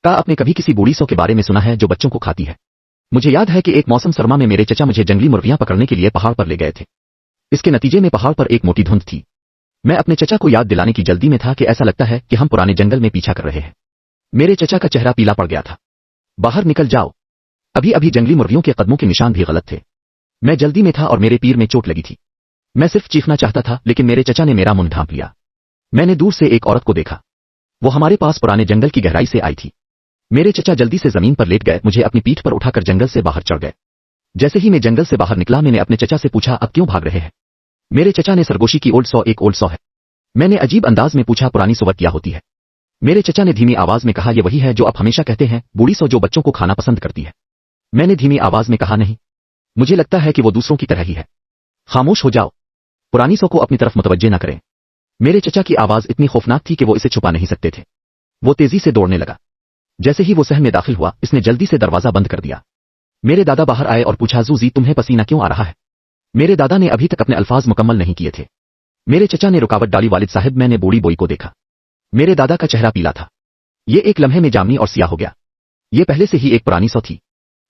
क्या आपने कभी किसी बूढ़ी सौ के बारे में सुना है जो बच्चों को खाती है? मुझे याद है कि एक मौसम सरमा में मेरे चचा मुझे जंगली मुर्गियां पकड़ने के लिए पहाड़ पर ले गए थे। इसके नतीजे में पहाड़ पर एक मोटी धुंध थी। मैं अपने चचा को याद दिलाने की जल्दी में था कि ऐसा लगता है कि हम पुराने जंगल में पीछा कर रहे हैं। मेरे चचा का चेहरा पीला पड़ गया था। बाहर निकल जाओ। अभी अभी जंगली मुर्गियों के कदमों के निशान भी गलत थे। मैं जल्दी में था और मेरे पैर में चोट लगी थी। मैं सिर्फ चीखना चाहता था, लेकिन मेरे चचा ने मेरा मुंह ढांप लिया। मैंने दूर से एक औरत को देखा। वो हमारे पास पुराने जंगल की गहराई से आई थी। मेरे चचा जल्दी से जमीन पर लेट गए, मुझे अपनी पीठ पर उठाकर जंगल से बाहर चढ़ गए। जैसे ही मैं जंगल से बाहर निकला, मैंने अपने चचा से पूछा, अब क्यों भाग रहे हैं? मेरे चचा ने सरगोशी की ओल्ड सौ एक ओल्ड सौ है। मैंने अजीब अंदाज में पूछा, पुरानी सौ क्या होती है? मेरे चचा ने धीमी आवाज में कहा, ये वही है जो आप हमेशा कहते हैं, बूढ़ी सौ जो बच्चों को खाना पसंद करती है। मैंने धीमी आवाज में कहा, नहीं, मुझे लगता है कि वो दूसरों की तरह ही है। खामोश हो जाओ, पुरानी सौ को अपनी तरफ मुतवज्जे न करें। मेरे चचा की आवाज इतनी खौफनाक थी कि वो इसे छुपा नहीं सकते थे। वो तेजी से दौड़ने लगा। जैसे ही वो सहन में दाखिल हुआ, इसने जल्दी से दरवाजा बंद कर दिया। मेरे दादा बाहर आए और पूछा, जूजी, तुम्हें पसीना क्यों आ रहा है? मेरे दादा ने अभी तक अपने अल्फाज मुकम्मल नहीं किए थे। मेरे चचा ने रुकावट डाली, वालिद साहब, मैंने बूढ़ी बोई को देखा। मेरे दादा का चेहरा पीला था। ये एक लम्हे में जामनी और सियाह हो गया। ये पहले से ही एक पुरानी सौ थी।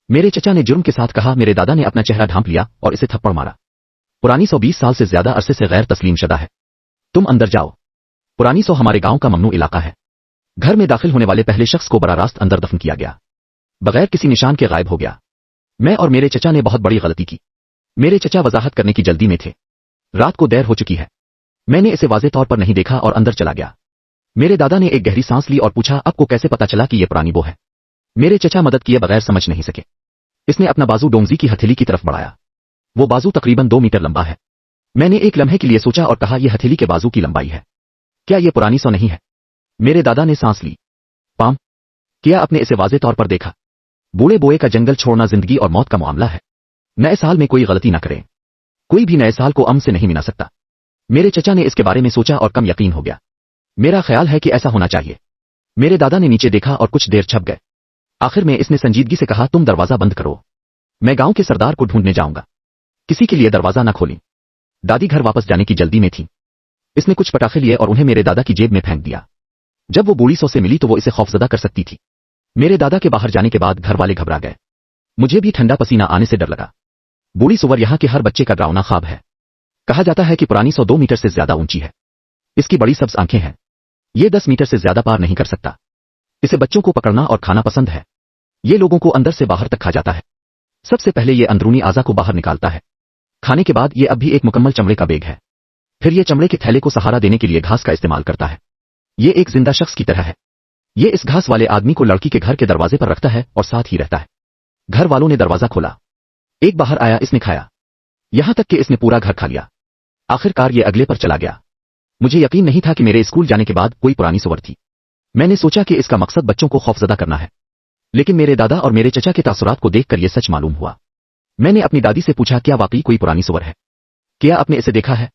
मेरे चचा ने जुर्म के साथ कहा। मेरे दादा ने अपना चेहरा ढांप लिया और इसे थप्पड़ मारा। पुरानी सौ 20 साल से ज्यादा अरसे से गैर तस्लीम शुदा है। तुम अंदर जाओ। पुरानी सौ हमारे गांव का ममनू इलाका है। घर में दाखिल होने वाले पहले शख्स को बड़ा रास्त अंदर दफन किया गया, बगैर किसी निशान के गायब हो गया। मैं और मेरे चचा ने बहुत बड़ी गलती की। मेरे चचा वजाहत करने की जल्दी में थे। रात को देर हो चुकी है। मैंने इसे वाज़े तौर पर नहीं देखा और अंदर चला गया। मेरे दादा ने एक गहरी सांस ली और पूछा, आपको कैसे पता चला कि यह पुरानी बो है? मेरे चचा मदद किए बगैर समझ नहीं सके। इसने अपना बाजू डोंगजी की हथेली की तरफ बढ़ाया। वो बाजू तकरीबन 2 मीटर लंबा है। मैंने एक लम्हे के लिए सोचा और कहा, यह हथेली के बाजू की लंबाई है। क्या यह पुरानी सौ नहीं है? मेरे दादा ने सांस ली। पाम क्या आपने इसे वाज़े तौर पर देखा? बूढ़े बोए का जंगल छोड़ना जिंदगी और मौत का मामला है। नए साल में कोई गलती न करें। कोई भी नए साल को अमन से नहीं मिला सकता। मेरे चचा ने इसके बारे में सोचा और कम यकीन हो गया। मेरा ख्याल है कि ऐसा होना चाहिए। मेरे दादा ने नीचे देखा और कुछ देर छप गए। आखिर में इसने संजीदगी से कहा, तुम दरवाजा बंद करो। मैं गांव के सरदार को ढूंढने जाऊंगा। किसी के लिए दरवाजा न खोलें। दादी घर वापस जाने की जल्दी में थी। इसने कुछ पटाखे लिए और उन्हें मेरे दादा की जेब में फेंक दिया। जब वो बूढ़ी सौ से मिली तो वो इसे खौफजदा कर सकती थी। मेरे दादा के बाहर जाने के बाद घर वाले घबरा गए। मुझे भी ठंडा पसीना आने से डर लगा। बूढ़ी सुवर यहाँ के हर बच्चे का डरावना ख्वाब है। कहा जाता है कि पुरानी सौ 2 मीटर से ज्यादा ऊंची है। इसकी बड़ी सब्ज आंखें हैं। ये 10 मीटर से ज्यादा पार नहीं कर सकता। इसे बच्चों को पकड़ना और खाना पसंद है। ये लोगों को अंदर से बाहर तक खा जाता है। सबसे पहले ये अंदरूनी आज़ा को बाहर निकालता है। खाने के बाद ये अब भी एक मुकम्मल चमड़े का बेग है। फिर ये चमड़े के थैले को सहारा देने के लिए घास का इस्तेमाल करता है। ये एक जिंदा शख्स की तरह है। ये इस घास वाले आदमी को लड़की के घर के दरवाजे पर रखता है और साथ ही रहता है। घर वालों ने दरवाजा खोला। एक बाहर आया, इसने खाया। यहां तक कि इसने पूरा घर खा लिया। आखिरकार ये अगले पर चला गया। मुझे यकीन नहीं था कि मेरे स्कूल जाने के बाद कोई पुरानी सुवर थी। मैंने सोचा कि इसका मकसद बच्चों को खौफजदा करना है, लेकिन मेरे दादा और मेरे चचा के तासुरात को देखकर यह सच मालूम हुआ। मैंने अपनी दादी से पूछा, क्या वाकई कोई पुरानी सुवर है? क्या आपने इसे देखा है?